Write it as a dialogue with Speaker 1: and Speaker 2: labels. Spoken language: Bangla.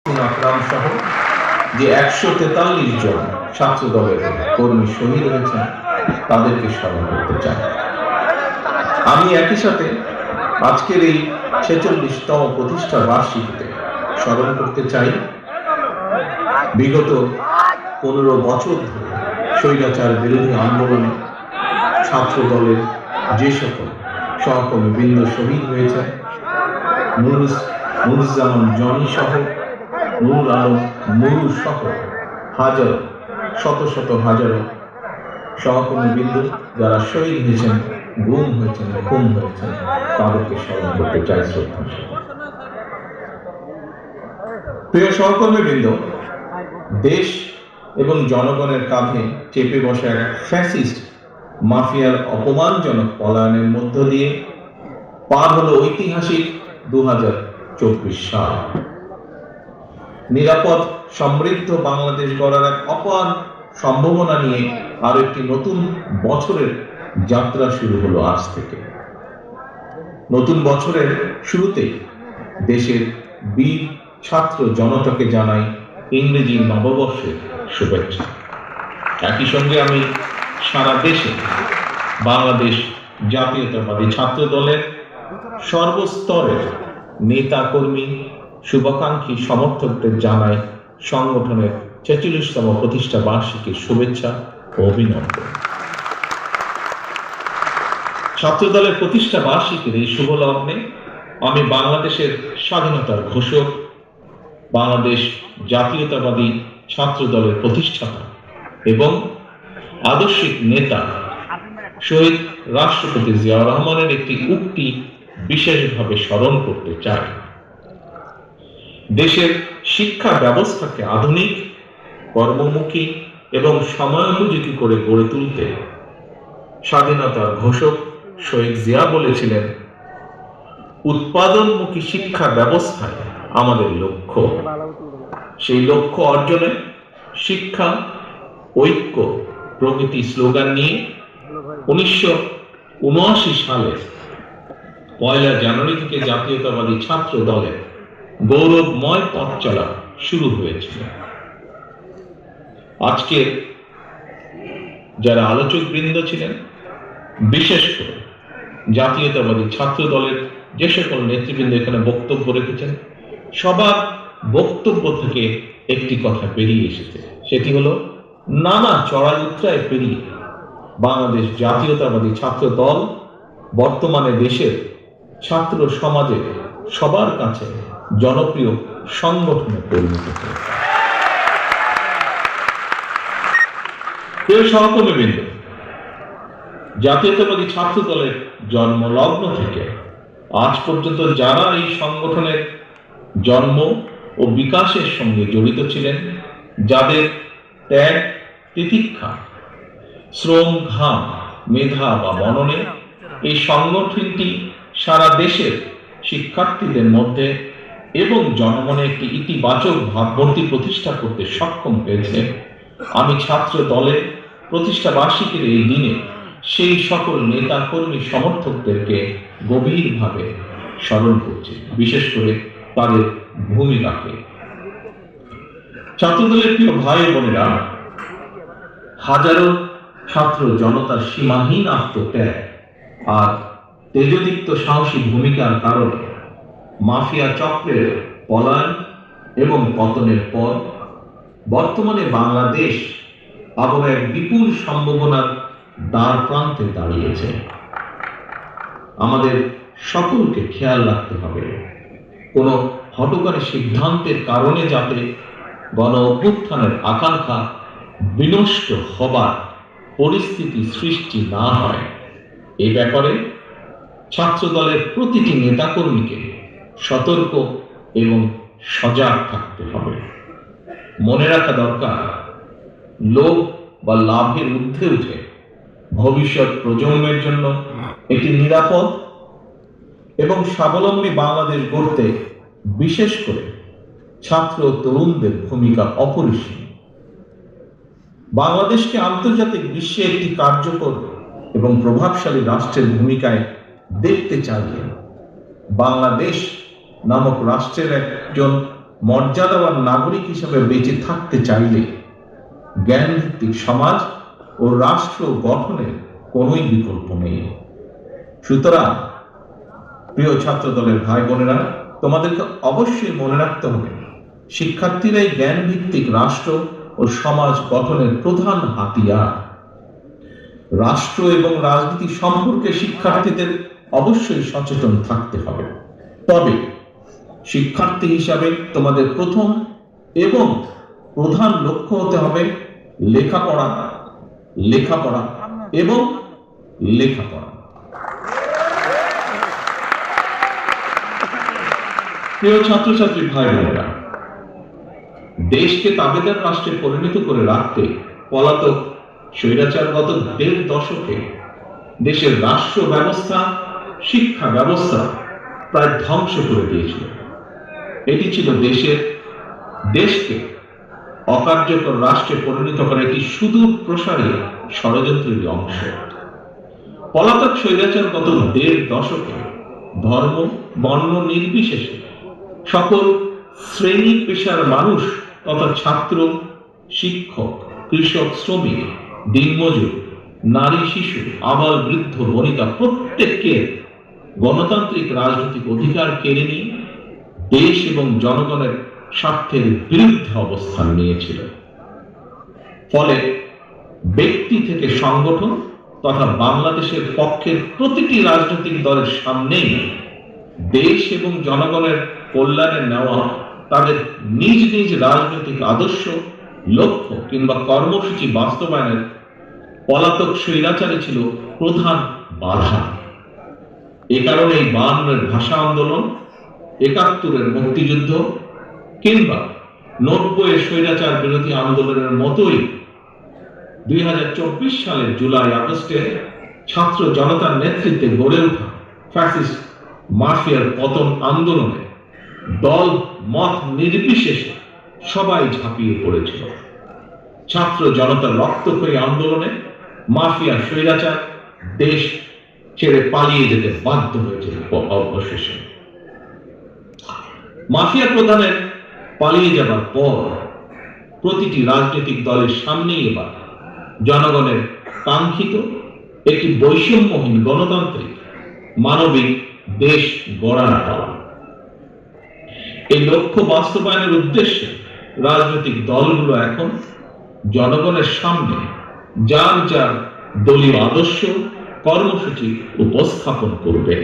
Speaker 1: আকরাম সহ যে 143 জন ছাত্র দলের কর্মী শহীদ হয়েছেন তাদেরকে স্মরণ করতে চাই। আমি একই সাথে আজকের এই 46তম প্রতিষ্ঠা বার্ষিকীতে স্মরণ করতে চাই বিগত 15 বছর ধরে স্বৈরাচার বিরোধী আন্দোলনে ছাত্র দলের যে সকল সহকর্মীবৃন্দ শহীদ হয়েছেন, নুরুজ্জামান জনি সহ, নুরুল আলম নুরু সহ শত শত হাজারো সহকর্মীবৃন্দ যারা শহীদ হয়েছেন, গুম হয়েছেন, খুন হয়েছেন, তাদেরকে স্মরণ করতে চাই শ্রদ্ধা। প্রিয় সহকর্মীবৃন্দ, দেশ এবং জনগণের কাঁধে চেপে বসা এক ফ্যাসিস্ট মাফিয়ার অপমানজনক পলায়নের মধ্য দিয়ে পার হলো ঐতিহাসিক 2024 সাল। নিরাপদ সমৃদ্ধ বাংলাদেশ গড়ার এক অপার সম্ভাবনা নিয়ে আর একটি নতুন বছরের যাত্রা শুরু হলো আজ থেকে। নতুন বছরের শুরুতেই দেশের বীর ছাত্র জনতাকে জানাই ইংরেজি নববর্ষের শুভেচ্ছা। একই সঙ্গে আমি সারা দেশে বাংলাদেশ জাতীয়তাবাদী ছাত্র দলের সর্বস্তরের নেতা কর্মী, শুভাকাঙ্ক্ষী সমর্থকদের জানাই সংগঠনের 46তম প্রতিষ্ঠা বার্ষিকীর শুভেচ্ছা ও অভিনন্দন। ছাত্র দলের প্রতিষ্ঠা বার্ষিকীর এই শুভ লগ্নে আমি বাংলাদেশের স্বাধীনতার ঘোষক, বাংলাদেশ জাতীয়তাবাদী ছাত্র দলের প্রতিষ্ঠাতা এবং আদর্শিক নেতা শহীদ রাষ্ট্রপতি জিয়াউর রহমানের একটি উক্তি বিশেষভাবে স্মরণ করতে চাই। দেশের শিক্ষা ব্যবস্থাকে আধুনিক, কর্মমুখী এবং সময়োপযোগী করে গড়ে তুলতে স্বাধীনতার ঘোষক শহীদ জিয়া বলেছিলেন, উৎপাদনমুখী শিক্ষা ব্যবস্থায় আমাদের লক্ষ্য। সেই লক্ষ্য অর্জনে শিক্ষা, ঐক্য, প্রগতি স্লোগান নিয়ে 1979 সালে 1 জানুয়ারি থেকে জাতীয়তাবাদী ছাত্র দলের গৌরবময় পথ চলা শুরু হয়েছিল। আজকে যারা আলোচক বৃন্দ ছিলেন, বিশেষ করে জাতীয়তাবাদী ছাত্র দলের যে সকল নেতৃবৃন্দ এখানে বক্তব্য রেখেছেন, সবার বক্তব্য থেকে একটি কথা বেরিয়ে এসেছে, সেটি হলো নানা চড়াই উতরাই পেরিয়ে বাংলাদেশ জাতীয়তাবাদী ছাত্র দল বর্তমানে দেশের ছাত্র সমাজে সবার কাছে জনপ্রিয় সংগঠনে পরিণত হয়েছে। প্রিয় সহকর্মীবৃন্দ, জাতীয়তাবাদী ছাত্র দলের জন্মলগ্ন থেকে আজ পর্যন্ত যারা এই সংগঠনের জন্ম ও বিকাশের সঙ্গে জড়িত ছিলেন, যাদের ত্যাগ, তিতিক্ষা, শ্রম, ঘাম, মেধা বা মননে এই সংগঠনটি সারা দেশের শিক্ষার্থীদের মধ্যে এবং জনমনে একটি ইতিবাচক ভাবমূর্তি প্রতিষ্ঠা করতে সক্ষম হয়েছে, আমি ছাত্র দলের প্রতিষ্ঠা বার্ষিকীর এই দিনে সেই সকল নেতা কর্মী সমর্থকদেরকে গভীরভাবে স্মরণ করছি, বিশেষ করে তাদের ভূমিকাকে। ছাত্রদলের প্রিয় ভাই বোনেরা, হাজারো ছাত্র জনতার সীমাহীন আত্মত্যাগ আর তেজদীপ্ত সাহসী ভূমিকার কারণে মাফিয়া চক্রের পলায়ন এবং পতনের পর বর্তমানে বাংলাদেশ আবার এক বিপুল সম্ভাবনার দ্বার প্রান্তে দাঁড়িয়েছে। আমাদের সকলকে খেয়াল রাখতে হবে, কোন হঠকারী সিদ্ধান্তের কারণে যাতে গণ অভ্যুত্থানের আকাঙ্ক্ষা বিনষ্ট হবার পরিস্থিতি সৃষ্টি না হয়, এই ব্যাপারে ছাত্র দলের প্রতিটি নেতাকর্মীকে সতর্ক এবং সজাগ থাকতে হবে। মনে রাখা দরকার, লোভ বা লাভের ঊর্ধ্বে উঠে ভবিষ্যৎ প্রজন্মের জন্য একটি নিরাপদ এবং স্বাবলম্বী বাংলাদেশ গড়তে বিশেষ করে ছাত্র তরুণদের ভূমিকা অপরিসীম। বাংলাদেশকে আন্তর্জাতিক বিশ্বে একটি কার্যকর এবং প্রভাবশালী রাষ্ট্রের ভূমিকায় দেখতে চাইলে বাংলাদেশ নামক রাষ্ট্রের একজন মর্যাদাবান নাগরিক হিসেবে বেঁচে থাকতে চাইলে জ্ঞানভিত্তিক সমাজ ও রাষ্ট্র গঠনের কোনোই বিকল্প নেই। সুতরাং প্রিয় ছাত্র দলের ভাই বোনেরা, তোমাদেরকে অবশ্যই মনে রাখতে হবে, শিক্ষার্থীরাই জ্ঞানভিত্তিক রাষ্ট্র ও সমাজ গঠনের প্রধান হাতিয়ার। রাষ্ট্র এবং রাজনীতি সম্পর্কে শিক্ষার্থীদের অবশ্যই সচেতন থাকতে হবে। তবে শিক্ষার্থী হিসাবে তোমাদের প্রথম এবং প্রধান লক্ষ্য হতে হবে লেখাপড়া, লেখাপড়া এবং লেখাপড়া। প্রিয় ছাত্রছাত্রী ভাই বোনেরা, দেশকে তাবেদার রাষ্ট্রে পরিণত করে রাখতে পলাতক স্বৈরাচার গত ১.৫ দশকে দেশের রাষ্ট্র ব্যবস্থা, শিক্ষা ব্যবস্থা প্রায় ধ্বংস করে দিয়েছিল। এটি ছিল দেশকে অকার্যকর রাষ্ট্রে পরিণত করা একটি সুদূর প্রসারী ষড়যন্ত্রের অংশ। পলাতক স্বৈরাচার গত ১.৫ দশকে ধর্ম বর্ণ নির্বিশেষে সকল শ্রেণী পেশার মানুষ তথা ছাত্র, শিক্ষক, কৃষক, শ্রমিক, দিনমজুর, নারী, শিশু, আবাল, বৃদ্ধ, বনিতা প্রত্যেককে গণতান্ত্রিক রাজনৈতিক অধিকার কেড়ে নিয়ে দেশ এবং জনগণের স্বার্থের বিরুদ্ধে অবস্থান নিয়েছিল। ফলে ব্যক্তি থেকে সংগঠন তথা বাংলাদেশের পক্ষের প্রতিটি রাজনৈতিক দলের সামনেই দেশ এবং জনগণের কল্যাণে নেওয়া তাদের নিজ নিজ রাজনৈতিক আদর্শ, লক্ষ্য কিংবা কর্মসূচি বাস্তবায়নের পলাতক স্বৈরাচারী ছিল প্রধান বাধা। এ কারণে ৫২-এর ভাষা আন্দোলন, ৭১-এর মুক্তিযুদ্ধ কিংবা ৯০-এর স্বৈরাচার বিরোধী আন্দোলনের মতোই ২০২৪ সালের জুলাই আগস্টে ছাত্র জনতার নেতৃত্বে গড়ে ওঠা ফ্যাসিস্ট মাফিয়ার পতন আন্দোলনে দল মত নির্বিশেষে সবাই ঝাঁপিয়ে পড়েছিল। ছাত্র জনতার রক্তক্ষয়ী আন্দোলনে মাফিয়া স্বৈরাচার দেশ ছেড়ে পালিয়ে যেতে বাধ্য হয়েছিল। অবশেষে মাফিয়া প্রধানের পালিয়ে যাবার পর প্রতিটি রাজনৈতিক দলের সামনেই এবার জনগণের কাঙ্ক্ষিত একটি বৈষম্যহীন গণতান্ত্রিক মানবিক দেশ গড়ার পালা। এই লক্ষ্য বাস্তবায়নের উদ্দেশ্যে রাজনৈতিক দলগুলো এখন জনগণের সামনে যার যার দলীয় আদর্শ, কর্মসূচি উপস্থাপন করবে।